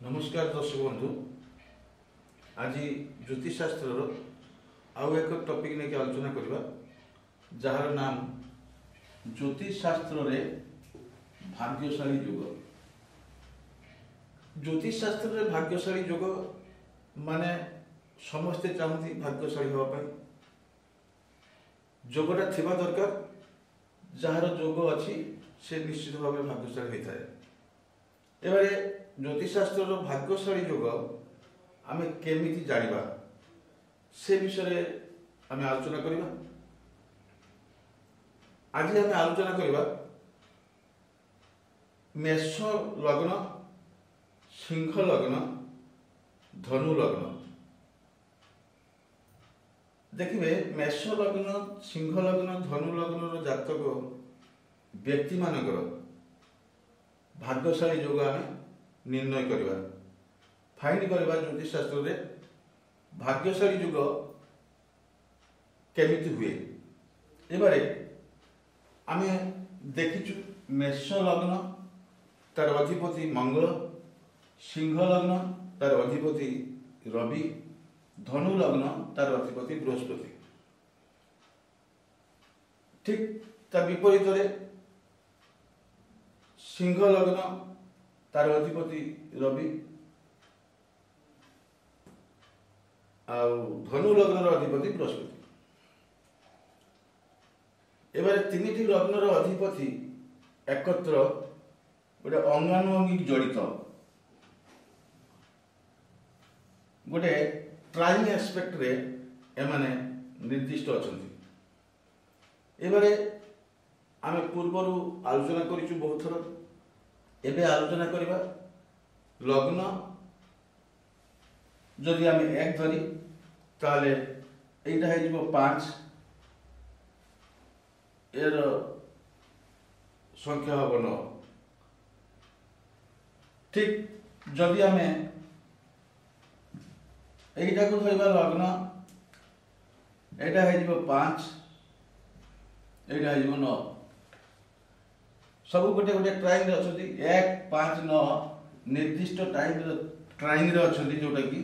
नमस्कार दर्शक बंधु। आज ज्योतिषशास्त्र आउ एक टॉपिक नहीं आलोचना करवा जार नाम ज्योतिषशास्त्र रे भाग्यशाली युग। ज्योतिषशास्त्र रे भाग्यशाली युग माने समस्ते चाहती भाग्यशाली होगा जोगटा थिबा दरकार। जार जोग अच्छी से निश्चित भाव भाग्यशाली होता है। एबारे ज्योतिषशास्त्र भाग्यशाली योग आम केमिति जानिबा से विषय आम आलोचना करबा। आज आम आलोचना करबा मेष लग्न, सिंह लग्न, धनु लग्न। देखिए मेष लग्न, सिंह लग्न, धनु लग्न जातक व्यक्ति मानकर भाग्यशाली योग आम निर्णय करवा फाइंड करवा ज्योतिष शास्त्र रे भाग्यशाली युग केमिति हुए। एबारे आमे देखिचु मेष लग्न तार अधिपति मंगल, सिंह लग्न तार अधिपति रवि, धनु लग्न तार अधिपति बृहस्पति। ठीक ता विपरीत रे सिंह लग्न तार अधिपति रवि आउ धनु लग्न अधिपति बृहस्पति। एबारे तीन लग्न अधिपति एकत्र गोटे अंगानुअंगिक जड़ित गोटे ट्राइंग एस्पेक्ट रे एमाने निर्दिष्ट अछंती। एबारे आमे पूर्वरु आलोचना करिछु बहुत थर। एबे आलोचना करबा लग्न जदि आम एक धरी ताले एटा है जिवो 5 एर संख्या हबो 9। ठीक जदि आम एटा को धरबा लग्न एटा है जिवो 5 एटा है जिवो 9 सब गोटे गोटे ट्राइंग अच्छी 1 5 9 निर्दिष्ट ट्राइंग अच्छी जोटा कि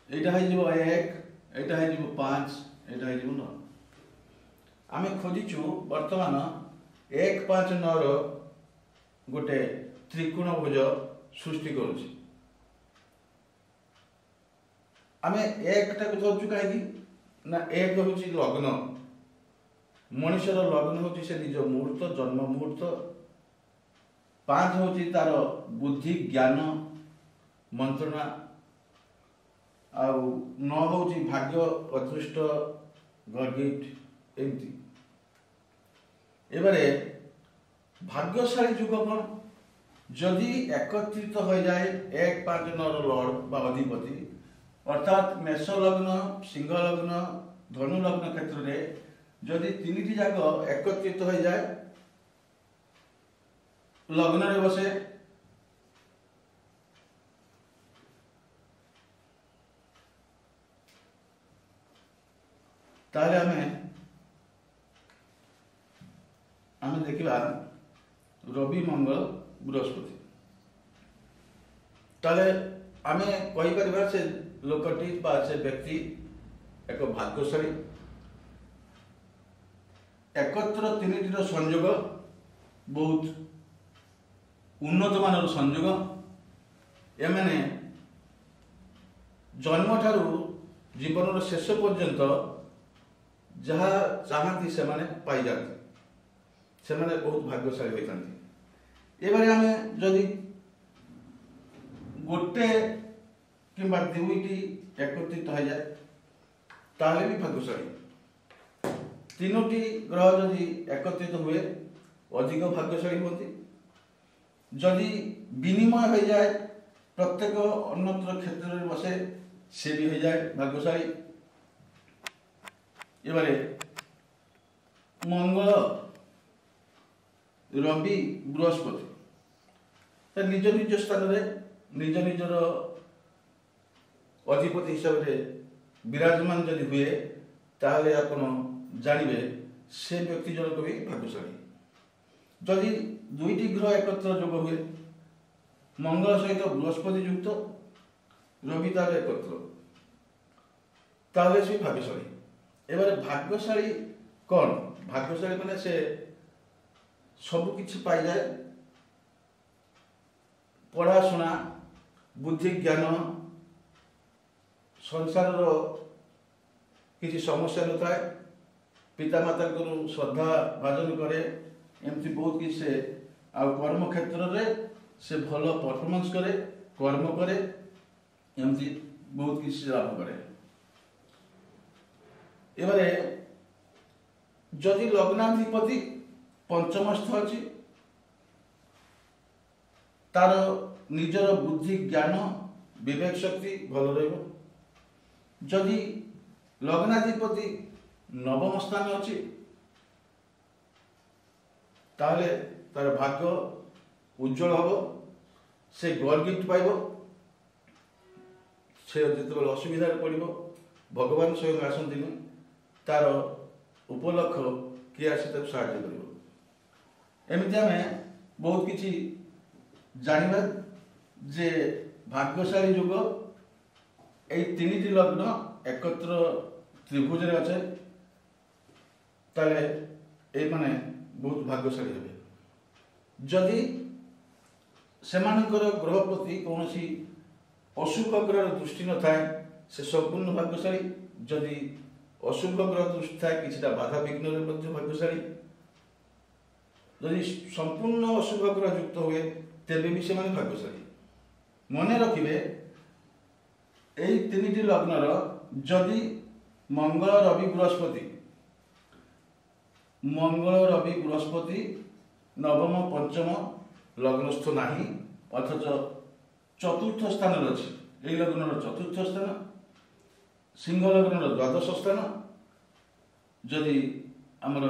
यहाँ है 1 यहाँ है 5 यहाँ है 9। आम खोजिचु बर्तमान 1 5 9 गोटे त्रिकोणभुज सृष्टि करुछि। आम एकटा को धरचु कहीं ना एक हूँ लग्न। मनुष्यर लग्न हूँ से निज मुहूर्त जन्म मुहूर्त। 5 हूँ तार बुद्धि ज्ञान मंत्रणा आउ 9 हूँ भाग्य अदृष्ट गिफ्ट एमती। एबारे भाग्यशाली युग कौन जदि एकत्रित हो जाए 1 5 9 लॉर्ड बा अधिपति अर्थात मेष लग्न, सिंह लग्न, धनु लग्न क्षेत्र में जदि तीन जाक एकत्रित हो जाए लग्न रे बसे ताले आमे देखिबा रवि मंगल बृहस्पति। ताले आमे कहि परिबा से लोकटी बा से व्यक्ति एक भाग्यशाली। एकत्र तीन संयोग बहुत उन्नत मानर संयोग। एमाने जन्म ठारू जीवन शेष पर्यंत जहाँ चाहती से माने पाई जाती से माने बहुत भाग्यशाली होती। एबारे आमे जदि गोटे किंबा दुईटी एकत्रित हो जाए ताले भी भाग्यशाली। तीनोटी ग्रह जदि एकत्रित हुए अधिक भाग्यशाली होती। जदि विनिमय हो जाए प्रत्येक अन्यत्र क्षेत्र में बसे से भी हो जाए भाग्यशाली। एबारे मंगल रवि बृहस्पति निज निज स्थान में निज निजर अधिपति हिसाब से विराजमान जदि हुए ताहले आपण जानिबे से व्यक्ति जनक भी भाग्यशाली। जदि दुईटी ग्रह एकत्र जोग हुए मंगल सहित बृहस्पति युक्त रवि तार एकत्र ताहले से भाग्यशाली। एबारे भाग्यशाली कौन? भाग्यशाली माने से सब किछि पाई जाए, पढ़ाशुना बुद्धि ज्ञान संसार किसी समस्या न थाए, पितामाता श्रद्धा भाजन करे, एमती बहुत किसी से आ कर्म क्षेत्र में से भल परफॉर्मेंस करे, कर्म करे, एमती बहुत किसी लाभ करे। एबारे जदि लग्नाधिपति पंचमस्थ अच्छी तार निजर बुद्धि ज्ञान विवेक शक्ति भल रहिबो। जदि लग्नाधिपति नवम स्थान अच्छी ताहले तार भाग्य उज्जवल हम, से गॉड गिफ्ट पाइब, से जिते असुविधा पड़ो भगवान स्वयं आसती तार उपलक्ष किए आसी साहाଯ୍य कर। एमती आम बहुत किसी जानिबा जे भाग्यशाली युग यही तीन लग्न एकत्र त्रिभुज अच्छे ताले ये माने बहुत भाग्यशाली हे। जदि सेमानकर ग्रह प्रति कौन अशुभ ग्रह दृष्टि न थाए से संपूर्ण भाग्यशाली। जदि अशुभ ग्रह दृष्टि थाए कि बाधा विघ्न भाग्यशाली। जदि संपूर्ण अशुभ ग्रह युक्त हुए तेबे भी से भाग्यशाली। मन रखिए यही तीन लग्नर जदि मंगल रवि बृहस्पति, मंगल रवि बृहस्पति नवम पंचम लग्नस्थ नहीं अथच चतुर्थ स्थान अच्छी, यही लग्नर चतुर्थ स्थान, सिंह लग्नर द्वादश स्थान, जदि आमर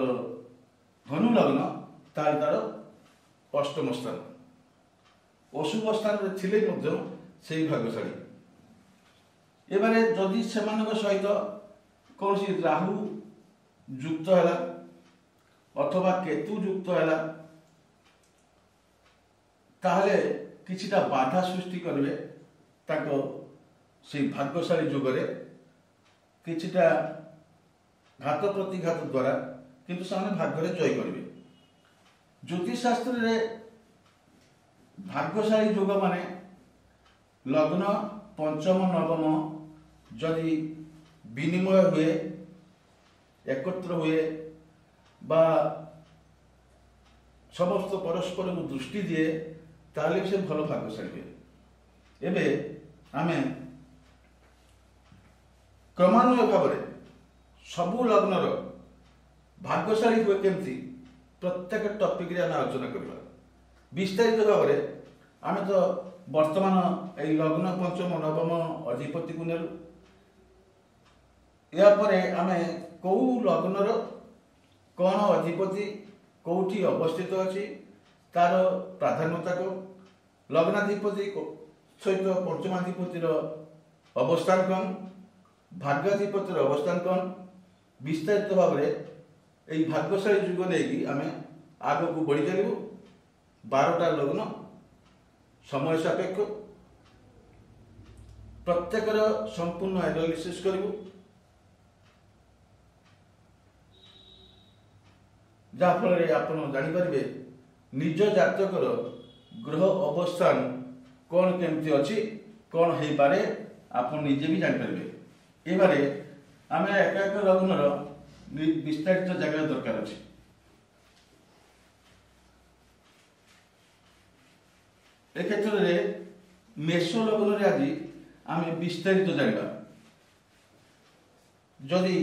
धनु लग्न तार अष्टम स्थान, अशुभ स्थान थिले से भाग्यशाली। एबारे जदि सेमानक सहित कौन राहु युक्त है अथवा केतु युक्त है ताहले किछिटा बाधा सृष्टि करेंगे से भाग्यशाली जुगरे किछिटा घात प्रतिघात द्वारा किंतु से भाग्य जय करेंगे। ज्योतिष शास्त्र रे भाग्यशाली युग माने लग्न पंचम नवम जदि विनिमय हुए एकत्र हुए बा समस्त परस्पर को दृष्टि दिए ताले से भल भाग्यशाली हुए। एबे आमे क्रमान्वय भाव में सबू लग्नर भाग्यशाली हुए केमती प्रत्येक टॉपिक रे आमे आलोचना करबा विस्तारित भाव में। आमे तो वर्तमान यही लग्न पंचम नवम अधिपति को नेलु, यापर आमे कौ लग्नर कौन अधिपति कौटी अवस्थित अच्छी तार प्राधान्यता को, लग्नाधिपति सहित पंचमाधिपतिर अवस्थान कौन, भाग्याधिपतिर अवस्थान कौन, विस्तारित भाव में यही भाग्यशाली युग नहीं आम आग को बढ़ी चलू। 12टा लग्न समय सापेक्ष प्रत्येकर संपूर्ण एनालिसिस करूँ जहाँफल आप जानीपारे निज जातकर ग्रह अवस्थान कौन केमती अच्छी कौन हो पारे आप निजे भी जानीपारे। ये आम एक एक लग्नर विस्तारित जगह दरकार अच्छे। ए क्षेत्र में मेष लग्न रे आज आम विस्तारित जाना जदि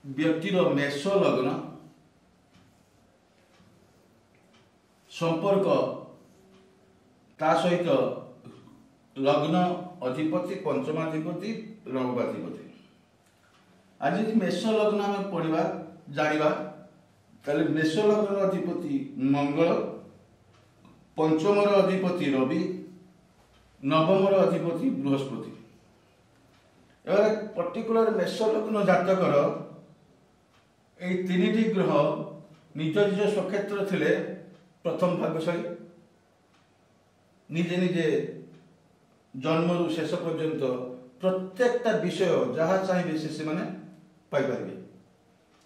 व्यक्तिर मेष लग्न संपर्क ता सहित लग्न अधिपति पंचमाधिपति लग्नाधिपति आज यदि मेष लग्न आम पढ़ा जाना ताले मेष लग्न अधिपति मंगल, पंचमर अधिपति रवि, नवमर अधिपति बृहस्पति। एबारे पर्टिकुलर मेष लग्न जातकर यही तीन ग्रह निज निज स्वक्षेत्र थिले प्रथम भाग्यशाली। ନିଜେ ନିଜେ ଜନ୍ମରୁ ଶେଷ ପର୍ଯ୍ୟନ୍ତ ପ୍ରତ୍ୟେକଟା ବିଷୟ ଯାହା ଚାହିଁବେ ସେମାନେ ପାଇପାରିବେ।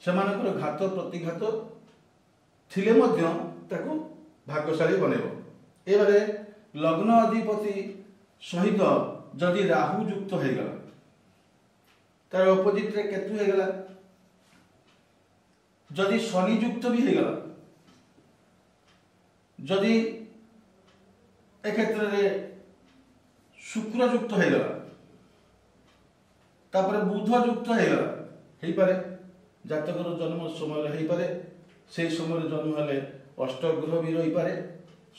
ସେମାନଙ୍କର ଘାତ ପ୍ରତିଘାତ ଥିଲେ ମଧ୍ୟ ତାକୁ ଭାଗ୍ୟଶାଳୀ ବନେଇବ। ଏବାରେ ଲଗ୍ନ ଅଧିପତି ସହିତ ଯଦି ରାହୁ ଯୁକ୍ତ ହେଇଗଲା, ତାର ଅପୋଜିଟ୍ରେ କେତୁ ହେଇଗଲା, ଯଦି ଶନି ଯୁକ୍ତ ବି ହେଇଗଲା, ଯଦି ଏ ক্ষেত্রে শুক্র যুক্ত হয়ে গেল, তারপরে বুধ যুক্ত হয়ে গেল, হইপারে জাতকর জন্ম সময় হইপারে। সেই সময় জন্ম হলে অষ্টগ্রহ বি রইপারে,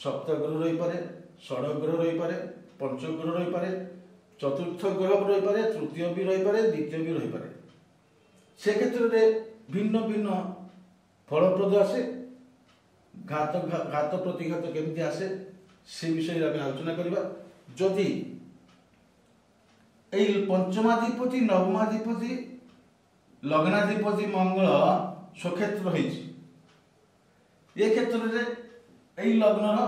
সপ্তগ্রহ রইপারে, ষড়গ্রহ রইপারে, পঞ্চগ্রহ রইপারে, চতুর্থ গ্রহ রইপারে, তৃতীয় বি রইপারে, দ্বিতীয় বি রইপারে। সেক্ষেত্রে ভিন্ন ভিন্ন ফলপ্রদ আসে। ঘাত প্রতিঘাত কেমতি আসে সে বিষয়ে আমি আলোচনা করিবা। যদি এই পঞ্চমাধিপতি নবমাধিপতি লগ্নাধিপতি মঙ্গল স্বক্ষেত্র হয়েছে, এ ক্ষেত্রে এই লগ্নর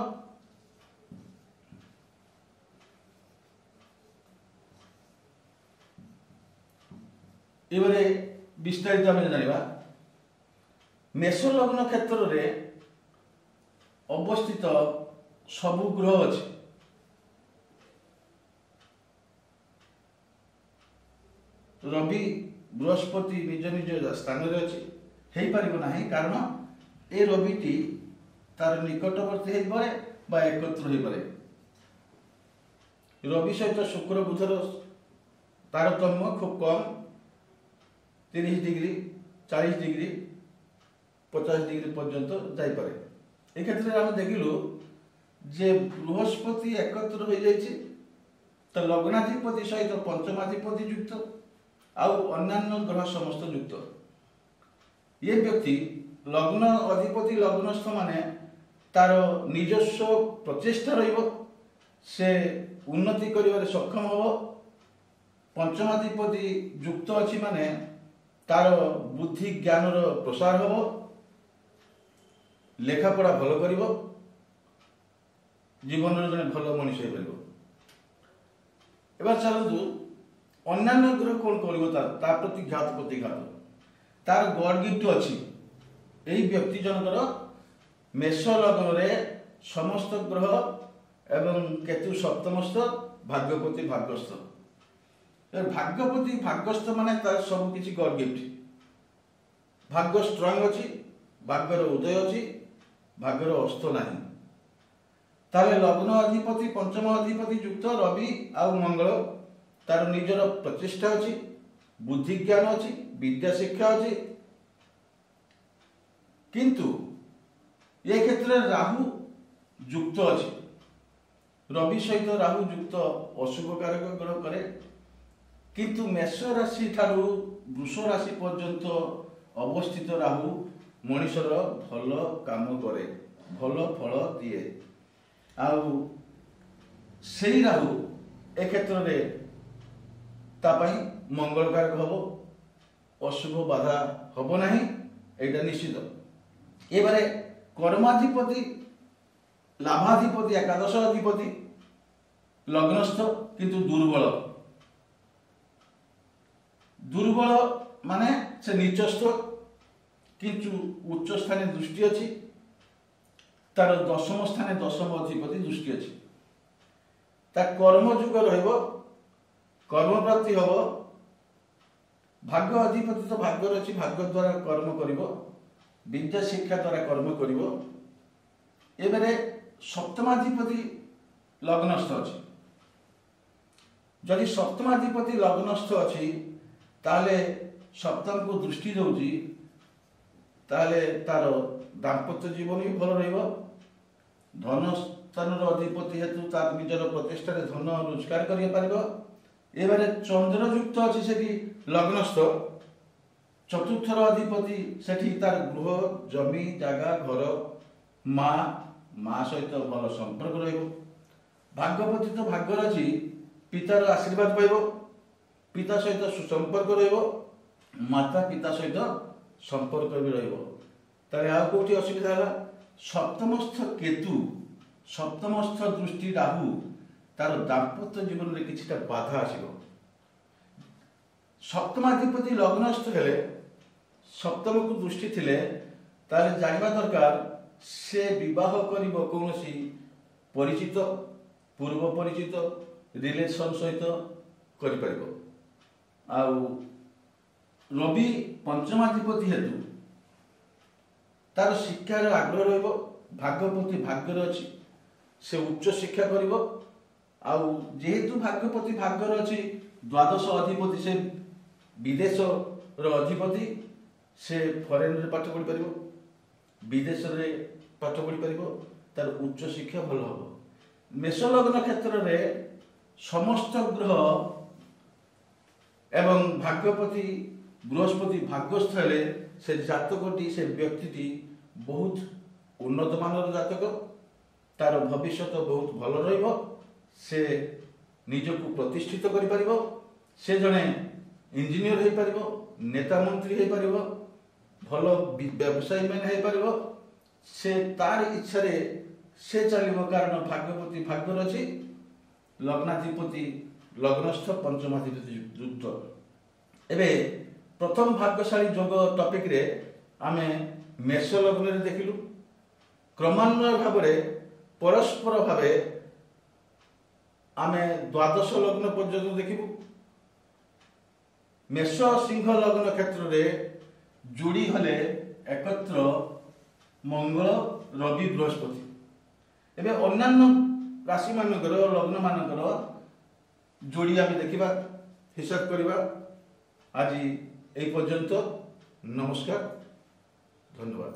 এবারে বিস্তারিত আমি জানিবা। মেষ লগ্ন ক্ষেত্রে অবস্থিত সবু গ্রহ আছে। রবি বৃহস্পতি নিজ নিজ স্থাନରେ ଅଛି, ହେଇପାରିବ ନାହିଁ, କାରଣ ଏ ରବିଟି ତାର ନିକଟବର୍ତ୍ତୀ ହେଇପାରେ ବା ଏକତ୍ର ହେଇପାରେ। ରବି ସହିତ ଶୁକ୍ର ବୁଧର ତାରତମ୍ୟ খুব কম, 30 ডিগ্রি, 40 ডিগ্রি, 50 ডিগ্রি পর্যন্ত যাইপারে। এক্ষেত্রে আমি দেখিলু যে বৃহস্পতি একত্র হয়ে যাইছে, তো লগ্নাধিপতি সহিত পঞ্চমাধিপতি যুক্ত, আউ অন্যান্য গ্রহ সমস্ত যুক্ত। ये व्यक्ति लग्न अधिपति लग्नस्थ माने तार निजस्व प्रचेष्टा रहिब, से उन्नति करिबारे सक्षम हबो। पंचमाधिपति युक्त अछि माने तार बुद्धि ज्ञानर प्रसार हबो, लेखापढ़ा भल करिबो, जीवन जने भल मनुष्य हो पारिबो। एबार चलतु अन्यान्य ग्रह कौन करिबो, ता प्रति घात प्रतिघात तार गॉड गिफ्ट अच्छी। यही व्यक्ति जनकर मेष लग्न रे समस्त ग्रह एवं केतु सप्तमस्थ, भाग्यपति भाग्यस्थ। भाग्यपति भाग्यस्थ माने तार सब किछि गॉड गिफ्ट। भाग्य स्ट्रांग अच्छी, भाग्यर उदय अच्छी, भाग्यर अस्त नहीं। ताले लग्न अधिपति पंचम अधिपति युक्त रवि आउ मंगल तार निजर प्रचेष्टा अच्छी, बुद्धि ज्ञान अच्छी, विद्या शिक्षा अच्छी। किंतु ये क्षेत्र में राहु युक्त अच्छी। रवि सहित राहु युक्त अशुभ कारक ग्रह करे, किंतु मेष राशि ठारू वृष राशि पर्यंत अवस्थित राहु मनुष्यर भल काम करे, भल फल दिए। आउ सेही राहु ए क्षेत्र में तापाई मंगल कारक हबो, अशुभ बाधा हब नहीं, एटा निश्चित। एबारे कर्माधिपति लाभाधिपति एकादश अधिपति लग्नस्थ किंतु दुर्बल। दुर्बल माने से नीचस्थ किंतु उच्च स्थाने दृष्टि अच्छी, तार दशम स्थाने दशम अधिपति दृष्टि अच्छी। ता कर्म जुग रहिबो, कर्म प्राप्ति हबो। भाग्य अधिपति तो भाग्य अच्छी, भाग्य द्वारा कर्म करिबो, विद्या शिक्षा द्वारा कर्म करिबो। एबारे सप्तमाधिपति लग्नस्थ अच्छी। जदि सप्तमाधिपति लग्नस्थ अच्छी ताले सप्तम को दृष्टि दउची, ताले तार दाम्पत्य जीवन भी भल रहिबो। धन स्थानर अधिपति हेतु तार निजर प्रतिष्ठा धन रोजगार करि पारिबो। एबारे चंद्र युक्त अच्छी सेठी लग्नस्थ, चतुर्थर अधिपति सेठी तार गृह जमी जागा घर माँ सहित भल संपर्क रहिबो। भाग्यपति तो भाग्य अच्छी, पितार आशीर्वाद पाइबो, पिता सहित सुसंपर्क रहिबो, माता पिता सहित संपर्क भी रहिबो। ताले आ कोठी असुविधा हला, सप्तमस्थ केतु सप्तमस्थ दृष्टि राहु तार दाम्पत्य जीवन में किछिटा बाधा आसिबो। सप्तमाधिपति लग्नस्थ हेले सप्तम को दृष्टि थिले ताले जानिबा दरकार से विवाह करिबो कोनोसी परिचित पूर्व परिचित रिलेशन सहित करि परिबो। आउ रवि पंचमाधिपति हेतु तार शिक्षार आग्रह रहिबो। भाग्यपति भाग्यर अछि से उच्च शिक्षा करिबो। आउ जेहेतु भाग्यपति भाग्यर अछि द्वादश अधिपति से विदेश रो अधिपति से फॉरेन रे पाठ पढ़ी परिबो, विदेश रे पाठ पढ़ी परिबो, तार उच्च शिक्षा भल हबो। मेष लग्न क्षेत्र रे समस्त ग्रह एवं भाग्यपति बृहस्पति भाग्यस्थ हेले से जातकटी से व्यक्तिटी बहुत उन्नत मानर जातक, तार भविष्य बहुत भल रहिबो। से निजको प्रतिष्ठित करि परिबो। से जने इंजीनियर हो परिबो, नेता मंत्री हो परिबो, भल व्यवसायी मैन हो परिबो। से तार इच्छा रे से चलिबो कारण भाग्यपति भाग्यर अछि, लग्नाधिपति लग्नस्थ पंचमाधिपति युक्त। एबे प्रथम भाग्यशाली जोग टॉपिक रे आमे मेष लग्न रे देखिलु। क्रमान्वय भाव परस्पर भावे आमे द्वादश लग्न पर्यंत देखिबु। मेष सिंह लग्न क्षेत्र रे जोड़ी हले एकत्र मंगल रवि बृहस्पति। एबे अन्यान्य राशि मानकर लग्न मानकर जोड़ी आमे देखिबा, हिसाब करिबा। आज एई पर्यंत नमस्कार, धन्यवाद।